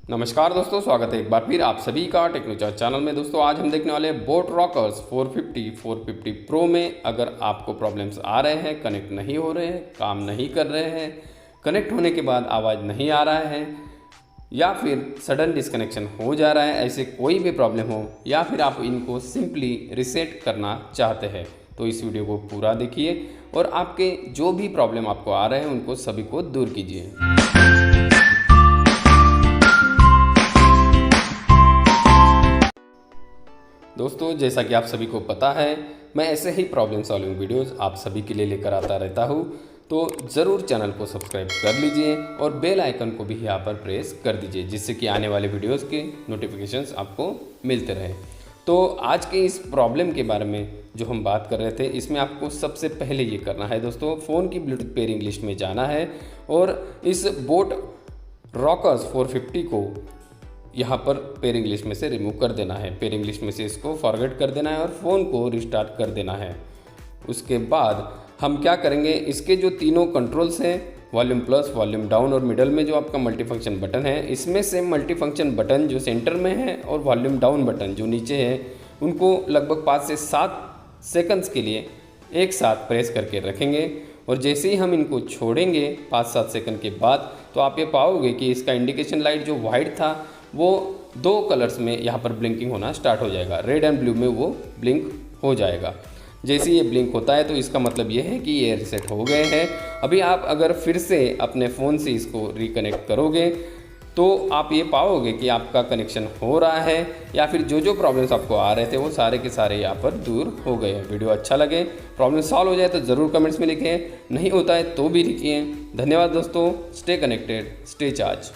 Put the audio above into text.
नमस्कार दोस्तों, स्वागत है एक बार फिर आप सभी का टेक्नोचार्ज चैनल में। दोस्तों आज हम देखने वाले हैं बोट रॉकर्स 450 प्रो में अगर आपको प्रॉब्लम्स आ रहे हैं, कनेक्ट नहीं हो रहे हैं, काम नहीं कर रहे हैं, कनेक्ट होने के बाद आवाज़ नहीं आ रहा है या फिर सडन डिस्कनेक्शन हो जा रहा है, ऐसे कोई भी प्रॉब्लम हो या फिर आप इनको सिंपली रीसेट करना चाहते हैं तो इस वीडियो को पूरा देखिए और आपके जो भी प्रॉब्लम आपको आ रहे हैं उनको सभी को दूर कीजिए। दोस्तों जैसा कि आप सभी को पता है, मैं ऐसे ही प्रॉब्लम सॉल्विंग वीडियोस आप सभी के लिए लेकर आता रहता हूँ, तो ज़रूर चैनल को सब्सक्राइब कर लीजिए और बेल आइकन को भी यहाँ पर प्रेस कर दीजिए जिससे कि आने वाले वीडियोस के नोटिफिकेशंस आपको मिलते रहे। तो आज के इस प्रॉब्लम के बारे में जो हम बात कर रहे थे, इसमें आपको सबसे पहले ये करना है दोस्तों, फ़ोन की ब्लूटूथ पेयरिंग लिस्ट में जाना है और इस बोट रॉकर्स 450 को यहाँ पर पेयरिंग लिस्ट में से रिमूव कर देना है। पेयरिंग लिस्ट में से इसको फॉरवर्ड कर देना है और फ़ोन को रिस्टार्ट कर देना है। उसके बाद हम क्या करेंगे, इसके जो तीनों कंट्रोल्स हैं, वॉल्यूम प्लस, वॉल्यूम डाउन और मिडल में जो आपका मल्टीफंक्शन बटन है, इसमें से मल्टीफंक्शन बटन जो सेंटर में है और वॉल्यूम डाउन बटन जो नीचे है, उनको लगभग 5 से 7 सेकंड्स के लिए एक साथ प्रेस करके रखेंगे और जैसे ही हम इनको छोड़ेंगे 5-7 सेकंड के बाद, तो आप ये पाओगे कि इसका इंडिकेशन लाइट जो वाइट था वो 2 कलर्स में यहाँ पर ब्लिंकिंग होना स्टार्ट हो जाएगा। रेड एंड ब्लू में वो ब्लिंक हो जाएगा। जैसे ये ब्लिंक होता है तो इसका मतलब ये है कि ये रीसेट हो गए हैं। अभी आप अगर फिर से अपने फ़ोन से इसको रिकनेक्ट करोगे तो आप ये पाओगे कि आपका कनेक्शन हो रहा है या फिर जो जो प्रॉब्लम्स आपको आ रहे थे वो सारे के सारे यहाँ पर दूर हो गए हैं। वीडियो अच्छा लगे, प्रॉब्लम सॉल्व हो जाए तो ज़रूर कमेंट्स में लिखें, नहीं होता है तो भी लिखिए। धन्यवाद दोस्तों, स्टे कनेक्टेड, स्टे चार्ज।